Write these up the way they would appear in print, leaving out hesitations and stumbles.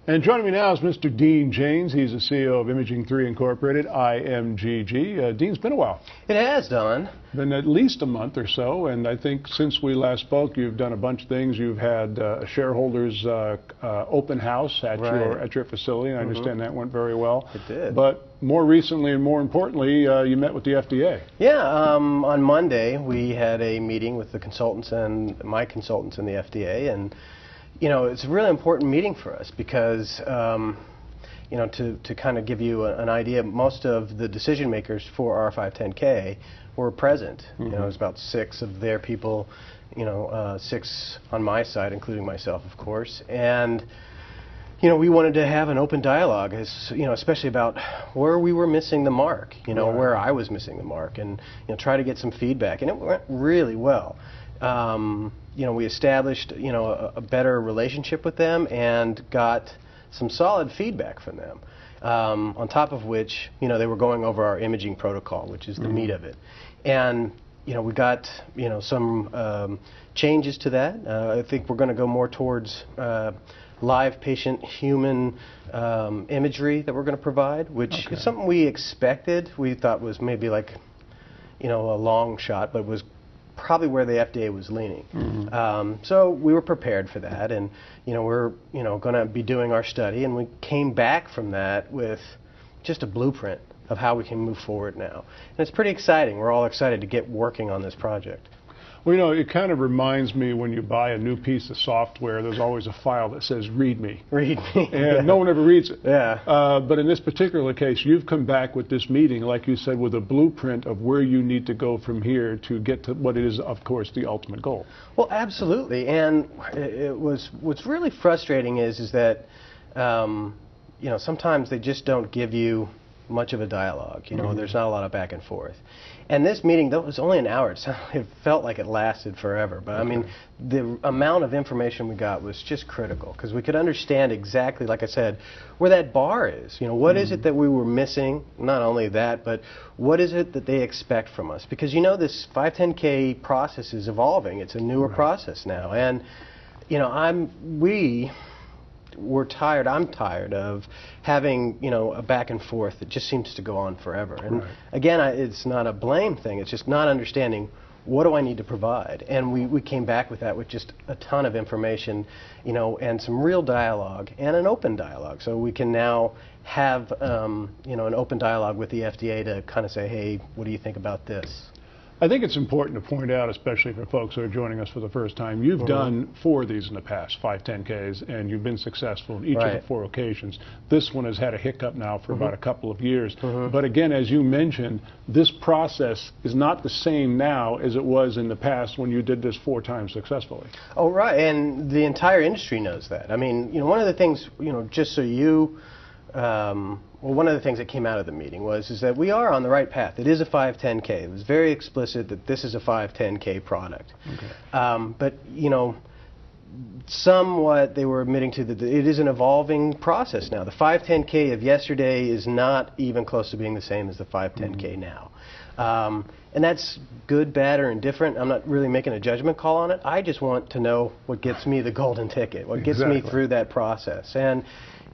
And joining me now is Mr. Dean Janes. He's the CEO of IMGG Incorporated, IMGG. Dean's been a while. It has, Don. Been at least a month or so, and I think since we last spoke, you've done a bunch of things. You've had a shareholders open house at your facility, and I understand that went very well. It did. But more recently and more importantly, you met with the FDA. Yeah, on Monday we had a meeting with the consultants and my consultants in the FDA, and you know, it's a really important meeting for us because, you know, to kind of give you an idea, most of the decision makers for our 510K were present. You know, it was about 6 of their people, you know, 6 on my side, including myself, of course. And, you know, we wanted to have an open dialogue, you know, especially about where we were missing the mark, you know, where I was missing the mark, and, you know, try to get some feedback. And it went really well. You know, we established, you know, a better relationship with them and got some solid feedback from them. On top of which, you know, they were going over our imaging protocol, which is the meat of it. And, you know, we got, you know, some changes to that. I think we're going to go more towards live patient human imagery that we're going to provide, which is something we expected. We thought was maybe like, you know, a long shot, but was probably where the FDA was leaning. So we were prepared for that, and you know, we're going to be doing our study, and we came back from that with just a blueprint of how we can move forward now. And it's pretty exciting. We're all excited to get working on this project. Well, you know, it kind of reminds me when you buy a new piece of software, there's always a file that says read me. Read me. And no one ever reads it. Yeah. But in this particular case, you've come back with this meeting, like you said, with a blueprint of where you need to go from here to get to what is, of course, the ultimate goal. Well, absolutely. And what's really frustrating is that, you know, sometimes they just don't give you much of a dialogue. You know, there's not a lot of back and forth. And this meeting, though it was only an hour, it felt like it lasted forever. But I mean, the amount of information we got was just critical, because we could understand exactly, like I said, where that bar is. You know, what is it that we were missing? Not only that, but what is it that they expect from us? Because, you know, this 510K process is evolving. It's a newer process now. And, you know, we're tired, I'm tired of having, you know, a back and forth that just seems to go on forever. And again, it's not a blame thing, it's just not understanding what do I need to provide. And we came back with that with just a ton of information, you know, and some real dialogue and an open dialogue. So we can now have, you know, an open dialogue with the FDA to kind of say, hey, what do you think about this? I think it's important to point out, especially for folks who are joining us for the first time, you've done 4 of these in the past, 510Ks, and you've been successful in each of the 4 occasions. This one has had a hiccup now for about a couple of years. But again, as you mentioned, this process is not the same now as it was in the past when you did this 4 times successfully. Oh, right, and the entire industry knows that. I mean, you know, one of the things, you know, just so you, well, one of the things that came out of the meeting is that we are on the right path. It is a 510K. It was very explicit that this is a 510K product. But, you know, somewhat they were admitting to that it is an evolving process now. The 510K of yesterday is not even close to being the same as the 510K now. And that's good, bad, or indifferent. I'm not really making a judgment call on it. I just want to know what gets me the golden ticket, what gets me through that process. And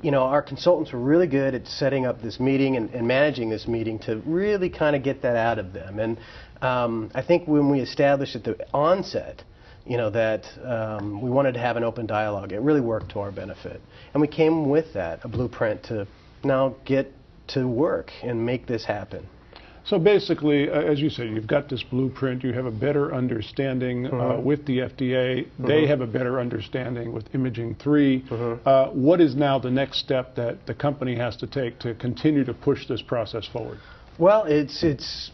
you know, our consultants were really good at setting up this meeting and managing this meeting to really kind of get that out of them. And I think when we established at the onset, you know, that we wanted to have an open dialogue, it really worked to our benefit. And we came with that, a blueprint to now get to work and make this happen. So basically, as you said, you've got this blueprint, you have a better understanding with the FDA, they have a better understanding with IMGG. What is now the next step that the company has to take to continue to push this process forward? Well, it's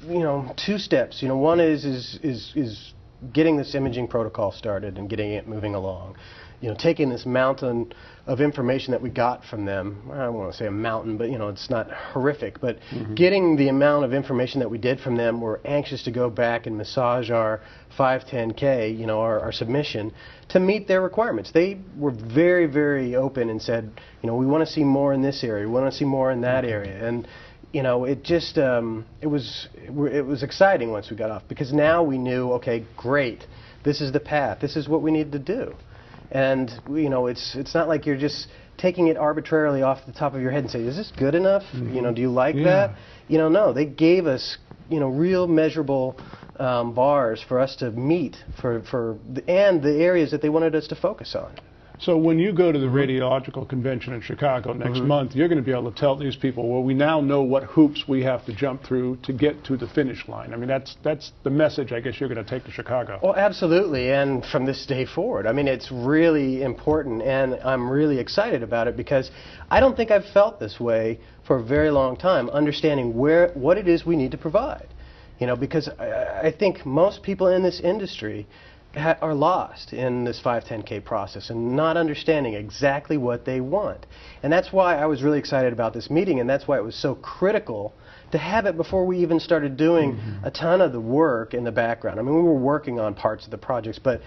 you know, 2 steps. You know, one is getting this imaging protocol started and getting it moving along. You know, taking this mountain of information that we got from them, I don't want to say a mountain, but you know, it's not horrific, but getting the amount of information that we did from them, we're anxious to go back and massage our 510K, you know, our submission, to meet their requirements. They were very, very open and said, you know, we want to see more in this area, we want to see more in that area. And you know, it just, it was exciting once we got off, because now we knew, okay, great, this is the path, this is what we need to do. And you know, it's not like you're just taking it arbitrarily off the top of your head and say, is this good enough? You know, do you like that? You know, no, they gave us, you know, real measurable bars for us to meet and the areas that they wanted us to focus on. So when you go to the radiological convention in Chicago next month, you're going to be able to tell these people, well, we now know what hoops we have to jump through to get to the finish line. I mean, that's the message I guess you're going to take to Chicago. Well, absolutely, and from this day forward. I mean, it's really important, and I'm really excited about it because I don't think I've felt this way for a very long time, understanding what it is we need to provide. You know, because I think most people in this industry are lost in this 510K process and not understanding exactly what they want. And that's why I was really excited about this meeting, and that's why it was so critical to have it before we even started doing a ton of the work in the background. I mean, we were working on parts of the projects, but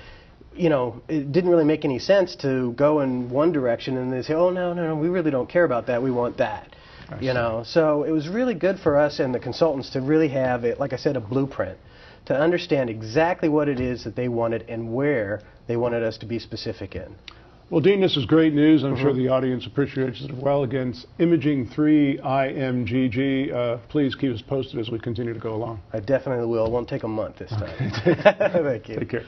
you know, it didn't really make any sense to go in one direction and they say, oh, no, we really don't care about that, we want that. You know, so it was really good for us and the consultants to really have it, like I said, a blueprint, to understand exactly what it is that they wanted and where they wanted us to be specific in. Well, Dean, this is great news. I'm sure the audience appreciates it as well. Again, Imaging 3 IMGG. Please keep us posted as we continue to go along. I definitely will. It won't take a month this time. Okay. Thank you. Take care.